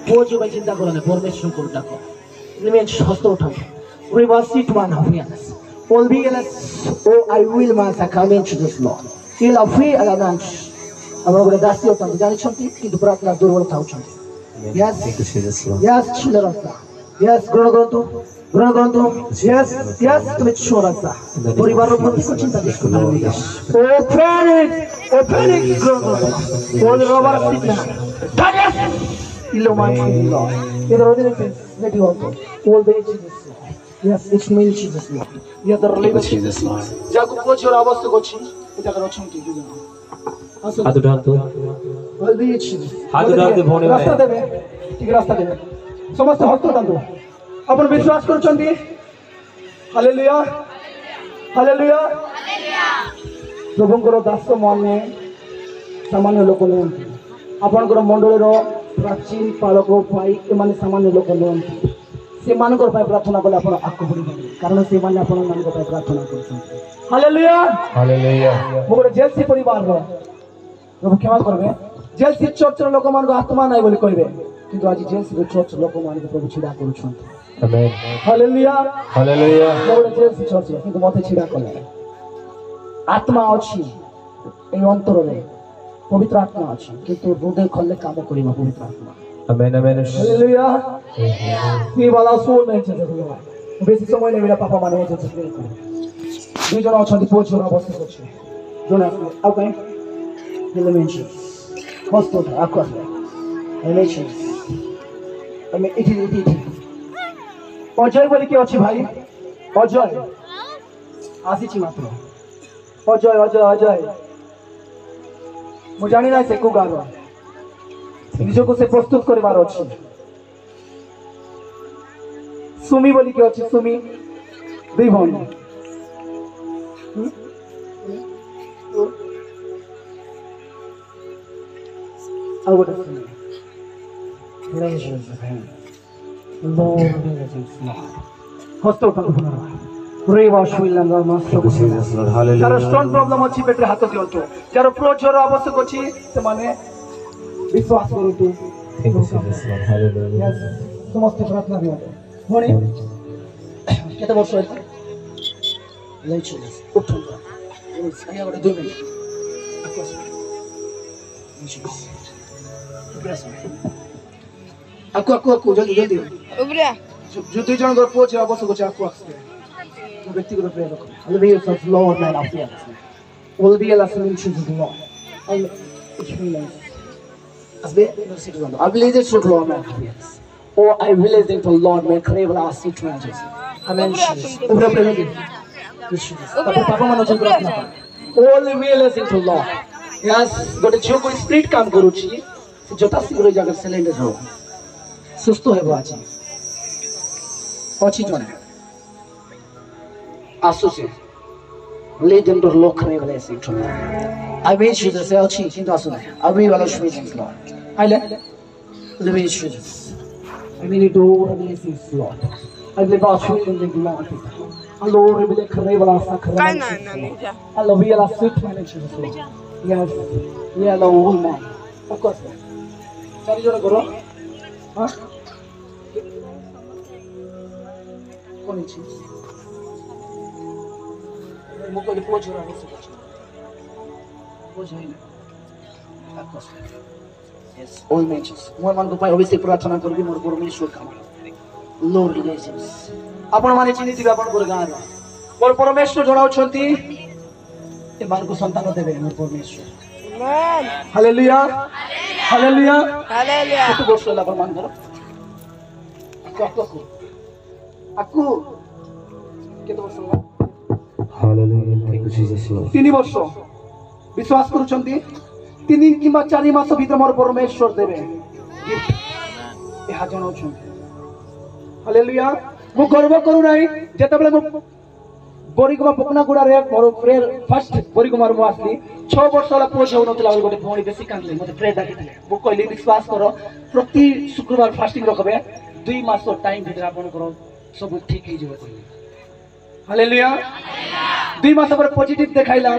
পুଅ ଝିଅ ପାଇଁ ଚିନ୍ତା କରନି ପରମେଶ୍ୱରଙ୍କୁ ଡାକ ହସ୍ତ ଉଠାନ୍ତୁ Reverse it one of years. All be yes, oh I will master come into this Lord. He'll free element. Our God that's your tongue. Jani chanti, kintu pratna durval thau chanti. Yes, yes, children. Yes, grono. Yes, yes, tumi chorasa. Poribar ro prati ko chinta disko. Open it, grono. All robar sitna. Yes, ilo manchi Lord. Idhar odine neti hoto. All the Jesus. Yes, it's me, Jesus Lord. You are the living Jesus Lord. Jaku pochi or avastha kochi, eta karo chunti du jana. Hatu dhatu. All the Jesus. Hatu dhatu bhone vai. Rasta debe. Tik rasta debe. Samaste hasto dandu. Apan vishwas karuchanti. Hallelujah. Hallelujah. Hallelujah. Prabhunkara daso mane samanyo loko nuhanti. Apankara mandoliro prachin paloko pai emane samanyo loko nuhanti. से मानकर पाए प्रार्थना कले आपण आको पड़ी कारण से माने आपण मानकर पाए प्रार्थना करछन हालेलुया हालेलुया मोर जेल से परिवार रो प्रभु क्षमा करबे जेल से चर्च रो लोक मान को आत्मा नाही बोली कहबे किंतु आज जेल से चर्च लोक मान को प्रभु छिडा करछन आमेन हालेलुया हालेलुया मोर जेल से चर्च किंतु मते छिडा कले आत्मा अछि ए अंतर रे पवित्र आत्मा अछि किंतु हृदय खोले काम करिबा पवित्र आत्मा Amen, amen. Hallelujah. ये वाला सोल में चलते हुए बेसी समय नहीं मेरा पापा माने मुझे चलते हुए दो जन अच्छे दिपोच और अवस्था कुछ जो ना अब कहीं dimension hospital aquas dimension हमें इटी अजय बोली क्या अच्छी भाई अजय आसी ची मात्र अजय मुझे जानी ना से को गारो निजको से प्रस्तुत करबार अछि सुमी बोली के अछि सुमी दुई भौणी out legends of heaven lord legends lord हस्त उठा रेवा शुइलन मस्त जीसस लॉर्ड हालेलुया तार स्ट्रॉंग प्रॉब्लम अछि पेटे हाथ दियंतो जार प्रोचर आवश्यक अछि से माने विश्वास करो तू समस्त प्रार्थना भी होने केते वर्ष है लेचुस उठो आया गोटे 2 मिनिट आको जल्दी उबरे जो 2 जन घर पहुंचे आवश्यक छ आको व्यक्तिगत प्रेयर रखो hallelujah so Lord man of the will be a lesson in Jesus Lord and it means as we I believe this truth Lord man oh I realize that the Lord may crave our situations amen ऊपर प्रेम पापा मानो चल प्रार्थना all realizing to Lord yes गोटे जो कोई spirit काम करूची जता शीघ्र जाकर सिलेंडर हो सुस्त हेबो अछि अछि जने आसुचे lead them to look revelation to I wish you to say अछि किंतु आसु नै अभी वाला spirit Lord I let the Jesus I mean it all revelation Lord I believe our children in the Lord Lord reveal revelation sakramento I love you la sweet manager yes yeah the whole man of course चारी जोड़ा करो हाँ कौन चीज मुझको लिखो जोड़ा नहीं सकता वो जाए of course yes all mentions मोर मन को पाए अभिषेक प्रार्थना करबी मोर परमेश्वर काम Lord relations आपण माने चिनी दिबा आपण गोर गार मोर परमेश्वर जणाउ छंती ए मान को संतान देबे मोर परमेश्वर आमेन हालेलुया हालेलुया हालेलुया तो बोल प्रमाण करो आकु केते वर्ष hallelujah thank you Jesus Lord 3 वर्ष विश्वास करू छंती 3 किबा 4 मास भीतर मोर परमेश्वर देबे ए हाजन छंती हालेलुया मु गर्व करू नाही जेतेबेले मु बोरीगुमा पकनागुडा रे मोर प्रेयर फर्स्ट बोरीगुमार मु आसली 6 वर्ष वाला पोष होनतला गोटे भौणी बेसी कांदले मते प्रेयर डाकिले मु कहली विश्वास करो प्रति शुक्रवार फास्टिंग रखबे 2 मास टाइम भीतर आपन करो सब ठीक हे जेबे कहली हालेलुया 2 मास पर पॉजिटिव देखाइला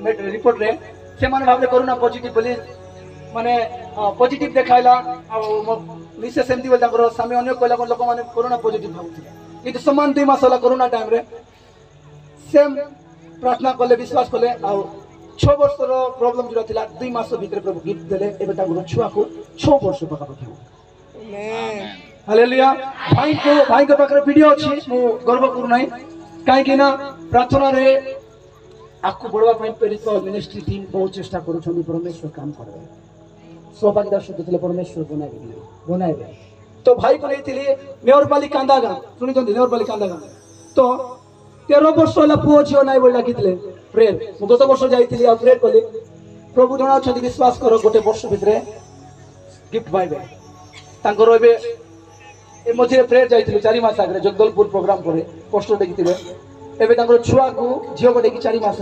रिपोर्ट रे से माने भाबले करूना पॉजिटिव बोली माने पॉजिटिव देखाइला निश्चय सेमती बोल तांकर स्वामी अन्य कहला कोन लोक माने कोरोना पॉजिटिव भाबुथिले किंतु समान 2 मास होला कोरोना टाइम रे सेम प्रार्थना कले विश्वास कले आ 6 वर्षर प्रॉब्लम जो थिला 2 मास भीतर प्रभु गिफ्ट देले एबे तांकर छुआ को 6 वर्ष पका पठियो आमेन हालेलुया भाई को पाखरे वीडियो अछि मु गर्व करू नै काहे कि ना प्रार्थना रे आपको बढ़वा ପାଇଁ प्रेरित मिनिस्ट्री टीम बहुत चेष्टा करू छथि परमेश्वर काम करबे सौभाग्यदार शुद्ध थे परमेश्वर बनाए तो भाई को नहीं नेवरपाली कांदा गाँव शुणी नेवरपाली कांदा गाँव तो 13 वर्ष है पुओ झील ना बोल डाकी प्रेयर मुझे गत वर्ष जाइए प्रेयर कली प्रभु जना विश्वास कर गोटे वर्ष भितर गिफ्ट पाइबे मझे प्रेयर जाइए 4 मास आगे जगदलपुर प्रोग्राम पर पोस्टर देखिए एवं छुआ को झील को देखिए 4 मास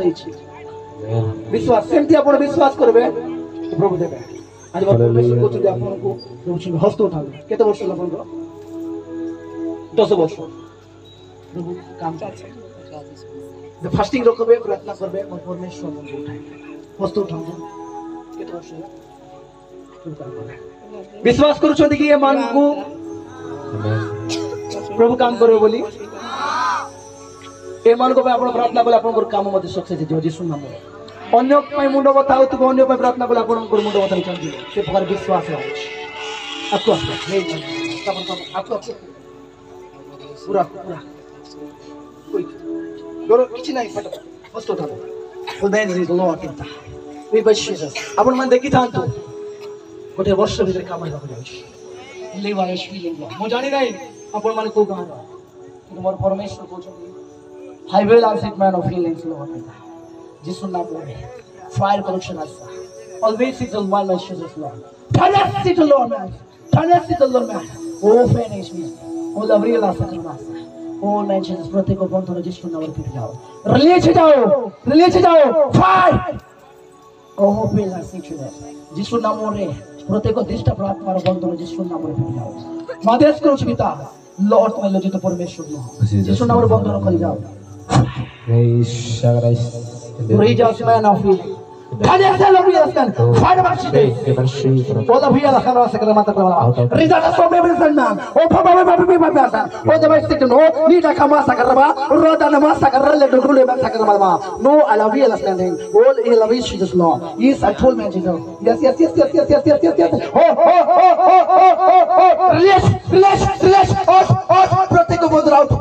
विश्वास सेमती आप विश्वास करेंगे प्रभु देवे आज परमेश्वर को যদি আপনাকে প্রভু হস্ত উঠাবে কত বছর আপনার 10 বছর প্রভু কাম করছে যে ফাস্টিং রাখবে প্রার্থনা করবে और परमेश्वर को उठाए হস্ত উঠাবে কত বছর প্রভু কাম করে विश्वास করছন্তি কি এই মানকু প্রভু কাম করবে বলি এই মানকু আপন প্রার্থনা করলে আপনার কাম মধ্যে सक्सेस हो যিশু নামে अन्य मुंड बता अन्य प्रार्थना कले आप मुंड बता से प्रकार विश्वास आपको पूरा पूरा किसी नहीं फर्स्ट उठा आपण मन देखी था गोटे वर्ष भीतर काम मु जानी ना आपण मन को गाँव मोर परमेश्वर कहते high will answer man of healings Lord Jesus name fire collection asa always is the one man Jesus Lord Thanas is the Lord man Thanas is the Lord man oh finish me oh the real asa karmasa oh man Jesus प्रत्येक को बंधन जिसको नाम पर जाओ release जाओ fire oh पेला situation जिसको नाम रे प्रत्येक दिष्ट प्रार्थना रो बंधन जिसको नाम पर जाओ मादेश करो पिता लॉर्ड तुम्हें लज्जित परमेश्वर नो जिसको नाम रे बंधन कर जाओ Reach out, man of healing. Can you tell me this? Find about you. All the people that are sick of the matter. Reach out to me, man. Oh, Papa, oh, the best thing to know. Need a Kamasakaraba, Roda Massacre, let the Gulu Massacre. No, I love you, understanding. All he loves Jesus, Lord. Yes, I told me, Jesus. Yes. Release. Protect the mother out.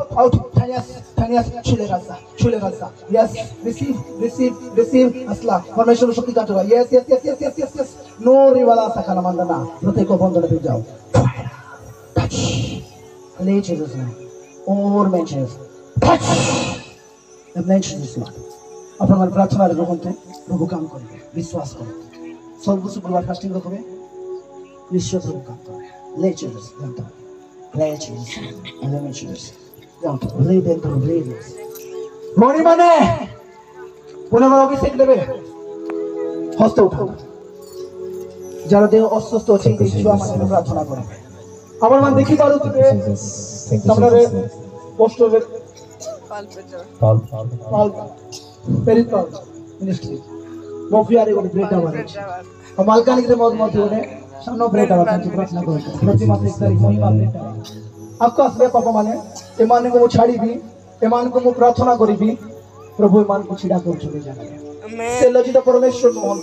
Tanyas, Chule Rasa. Yes, receive. Asla. Permission shakti ka toga. Yes. No rivala sakana mandana. Protect the bondana pe jao. Touch. Lay Jesus name. Or mentions. Touch. The mention is Lord. अपन हमारे प्रार्थना रे भगवंते प्रभु काम करेंगे विश्वास करो सब कुछ गुरुवार फास्टिंग रखोगे निश्चय प्रभु काम करेंगे ले Jesus and let me choose don't believe them to believe this মনি মানে পুনরায় অভিষেক দেবে হস্ত উঠাও যারা দেহ অসুস্থ আছে ঈশ্বর আমাদের প্রার্থনা করে আমার মান দেখি পারো তুমি সামনে পোস্টারে পাল প্রেরিত মিনিস্ট্রি মফিয়ারে ଗୋଟେ ବ୍ରେକ୍ ହବାର ଅଛି ଆଉ ମାଲକାନଗିରି ମধ্যে ଗୋଟେ ସାନ ବ୍ରେକ୍ ହବାର ଅଛି ପ୍ରାର୍ଥନା କରନ୍ତୁ ପ୍ରତି ମାସ 1 ତାରିଖ ମହିମା ବ୍ରେକ୍ आपको आसबे पापा माने एमान को मु छाड़ीबी एमान को मु प्रार्थना करिबी प्रभु एमान को छिडा कर चले जाने आमेन से लज्जित परमेश्वर मोहन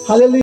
हालेलुया।